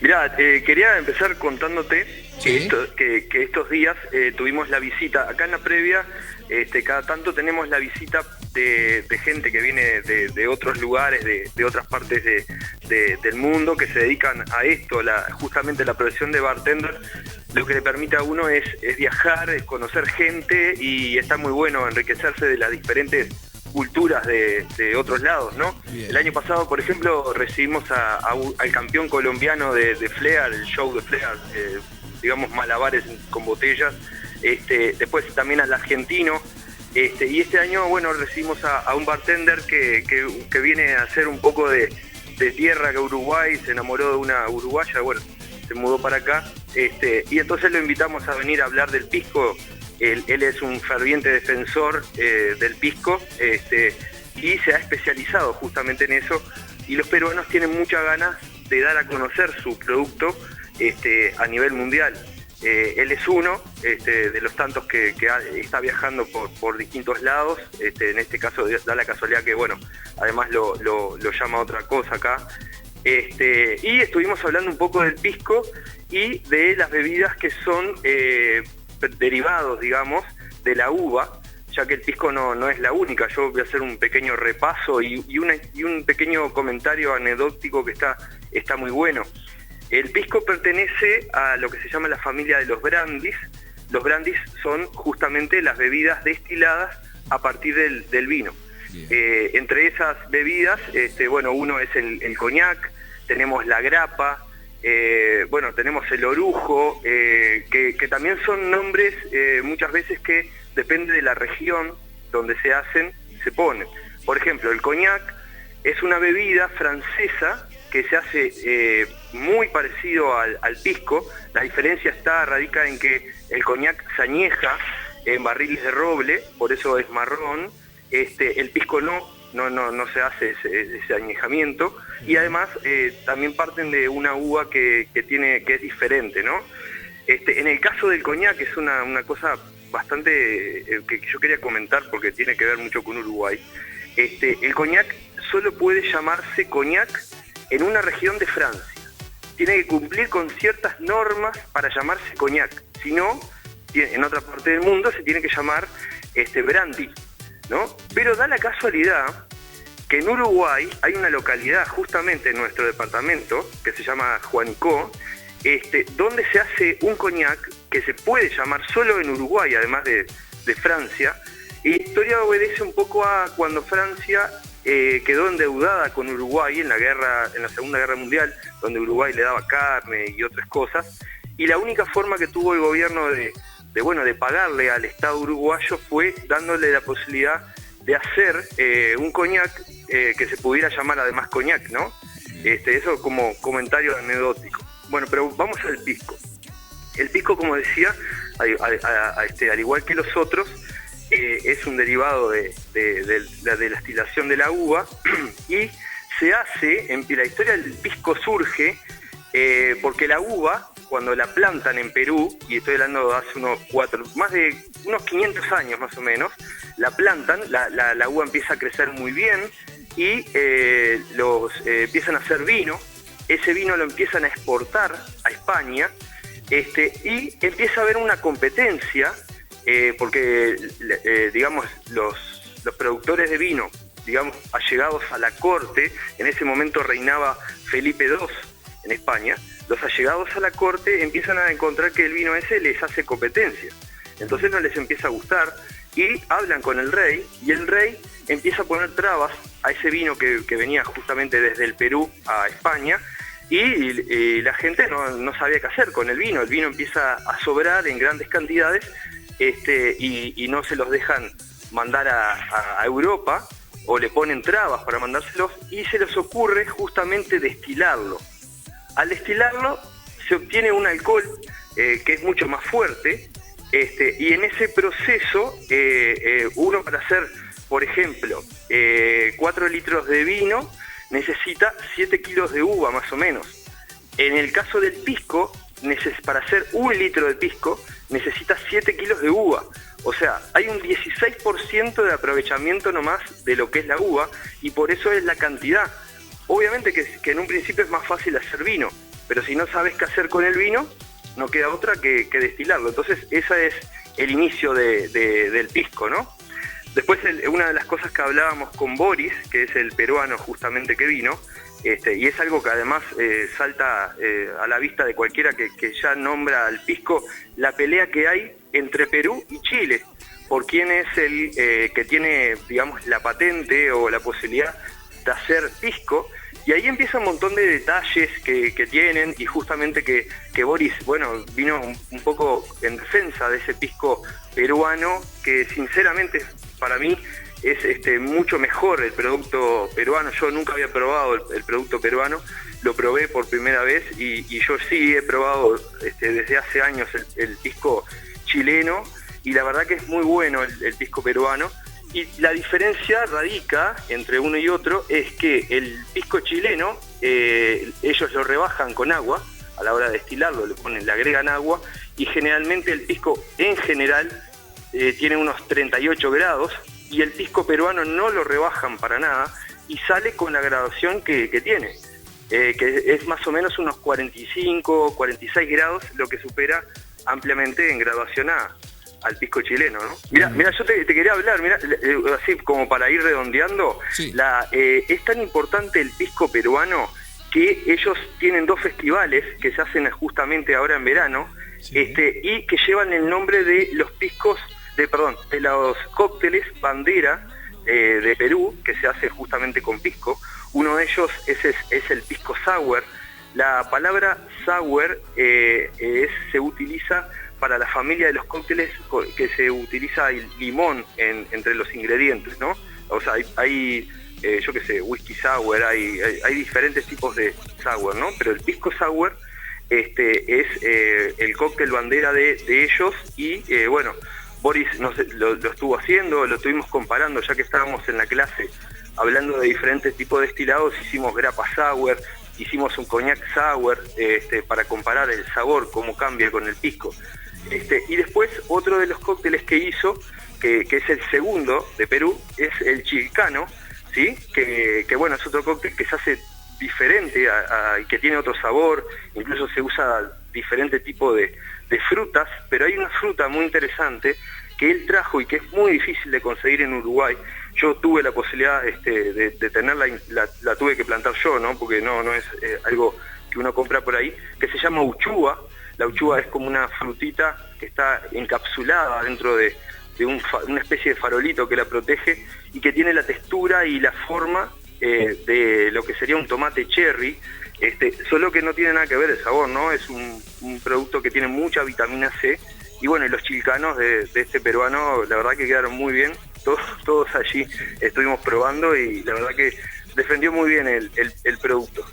Mirá, quería empezar contándote Sí. que estos días tuvimos la visita, acá en la previa, cada tanto tenemos la visita de gente que viene de otros lugares, de otras partes del mundo, que se dedican a esto, justamente la profesión de bartender. Lo que le permite a uno es viajar, es conocer gente, y está muy bueno enriquecerse de las diferentes culturas de otros lados, ¿no? Bien. El año pasado, por ejemplo, recibimos al campeón colombiano de Flair, el show de Flair, digamos malabares con botellas, después también al argentino, y este año, bueno, recibimos a un bartender que viene a hacer un poco de tierra, que Uruguay, se enamoró de una uruguaya, bueno, se mudó para acá, y entonces lo invitamos a venir a hablar del pisco. Él es un ferviente defensor del pisco, y se ha especializado justamente en eso, y los peruanos tienen muchas ganas de dar a conocer su producto a nivel mundial. Él es uno de los tantos que está viajando por distintos lados, en este caso da la casualidad que, bueno, además lo llama otra cosa acá, y estuvimos hablando un poco del pisco y de las bebidas que son derivados, digamos, de la uva, ya que el pisco no es la única. Yo voy a hacer un pequeño repaso y un pequeño comentario anecdótico que está muy bueno. El pisco pertenece a lo que se llama la familia de los brandis. Los brandis son justamente las bebidas destiladas a partir del vino. Entre esas bebidas, bueno, uno es el coñac, tenemos la grapa, bueno, tenemos el orujo, que también son nombres muchas veces que depende de la región donde se hacen, se ponen. Por ejemplo, el coñac es una bebida francesa que se hace muy parecido al pisco. La diferencia radica en que el coñac se añeja en barriles de roble, por eso es marrón. El pisco no se hace ese añejamiento, y además también parten de una uva que es diferente, ¿no? En el caso del coñac es una cosa bastante que yo quería comentar porque tiene que ver mucho con Uruguay. El coñac solo puede llamarse coñac en una región de Francia. Tiene que cumplir con ciertas normas para llamarse coñac, si no, en otra parte del mundo se tiene que llamar brandy, ¿no? Pero da la casualidad que en Uruguay hay una localidad, justamente en nuestro departamento, que se llama Juanicó, donde se hace un coñac que se puede llamar solo en Uruguay, además de Francia, y la historia obedece un poco a cuando Francia quedó endeudada con Uruguay en la Segunda Guerra Mundial, donde Uruguay le daba carne y otras cosas, y la única forma que tuvo el gobierno de pagarle al Estado uruguayo fue dándole la posibilidad de hacer un coñac que se pudiera llamar además coñac, ¿no? Eso como comentario anecdótico. Bueno, pero vamos al pisco. El pisco, como decía, al igual que los otros, es un derivado de la destilación de la uva, y se hace, la historia del pisco surge porque la uva, cuando la plantan en Perú, y estoy hablando de hace más de unos 500 años más o menos, la plantan, la uva empieza a crecer muy bien, y empiezan a hacer vino. Ese vino lo empiezan a exportar a España, y empieza a haber una competencia, porque digamos los productores de vino, digamos, allegados a la corte, en ese momento reinaba Felipe II en España, los allegados a la corte empiezan a encontrar que el vino ese les hace competencia. Entonces no les empieza a gustar, y hablan con el rey, y el rey empieza a poner trabas a ese vino que venía justamente desde el Perú a España, y la gente no sabía qué hacer con el vino. El vino empieza a sobrar en grandes cantidades, y no se los dejan mandar a Europa, o le ponen trabas para mandárselos, y se les ocurre justamente destilarlo. Al destilarlo se obtiene un alcohol que es mucho más fuerte, y en ese proceso uno, para hacer, por ejemplo, 4 litros de vino, necesita 7 kilos de uva más o menos. En el caso del pisco, para hacer 1 litro de pisco necesita 7 kilos de uva. O sea, hay un 16% de aprovechamiento nomás de lo que es la uva, y por eso es la cantidad. Obviamente que en un principio es más fácil hacer vino, pero si no sabes qué hacer con el vino, no queda otra que destilarlo. Entonces ese es el inicio del pisco, ¿no? Después una de las cosas que hablábamos con Boris, que es el peruano justamente que vino, y es algo que además salta a la vista de cualquiera que ya nombra al pisco, la pelea que hay entre Perú y Chile, por quién es el que tiene, digamos, la patente o la posibilidad de hacer pisco. Y ahí empieza un montón de detalles que tienen, y justamente que Boris, bueno, vino un poco en defensa de ese pisco peruano, que sinceramente para mí es mucho mejor el producto peruano. Yo nunca había probado el producto peruano, lo probé por primera vez, y yo sí he probado desde hace años el pisco chileno, y la verdad que es muy bueno el pisco peruano. Y la diferencia radica entre uno y otro es que el pisco chileno, ellos lo rebajan con agua, a la hora de destilarlo le agregan agua, y generalmente el pisco en general tiene unos 38 grados, y el pisco peruano no lo rebajan para nada, y sale con la graduación que tiene, que es más o menos unos 45, 46 grados, lo que supera ampliamente en graduación al pisco chileno, ¿no? Mira, yo te quería hablar, mira, así como para ir redondeando, sí. Es tan importante el pisco peruano que ellos tienen 2 festivales que se hacen justamente ahora en verano, sí. Y que llevan el nombre de los piscos, de los cócteles bandera de Perú, que se hace justamente con pisco. Uno de ellos es el pisco sour. La palabra sour se utiliza para la familia de los cócteles que se utiliza el limón entre los ingredientes, ¿no? O sea, hay yo qué sé, whisky sour, hay diferentes tipos de sour, ¿no? Pero el pisco sour es el cóctel bandera de ellos, y bueno, Boris lo estuvo haciendo, lo estuvimos comparando, ya que estábamos en la clase hablando de diferentes tipos de destilados. Hicimos grappa sour, hicimos un cognac sour, para comparar el sabor, cómo cambia con el pisco. Y después otro de los cócteles que hizo, que es el segundo de Perú, es el chilcano, ¿sí? Que bueno, es otro cóctel que se hace diferente y que tiene otro sabor, incluso se usa diferente tipo de frutas, pero hay una fruta muy interesante que él trajo y que es muy difícil de conseguir en Uruguay. Yo tuve la posibilidad de tenerla, la tuve que plantar yo, ¿no? Porque no es algo que uno compra por ahí, que se llama uchuva. La uchuva es como una frutita que está encapsulada dentro de una especie de farolito que la protege, y que tiene la textura y la forma de lo que sería un tomate cherry, solo que no tiene nada que ver el sabor, ¿no? Es un producto que tiene mucha vitamina C, y bueno, y los chilcanos de este peruano, la verdad que quedaron muy bien, todos allí estuvimos probando, y la verdad que defendió muy bien el producto.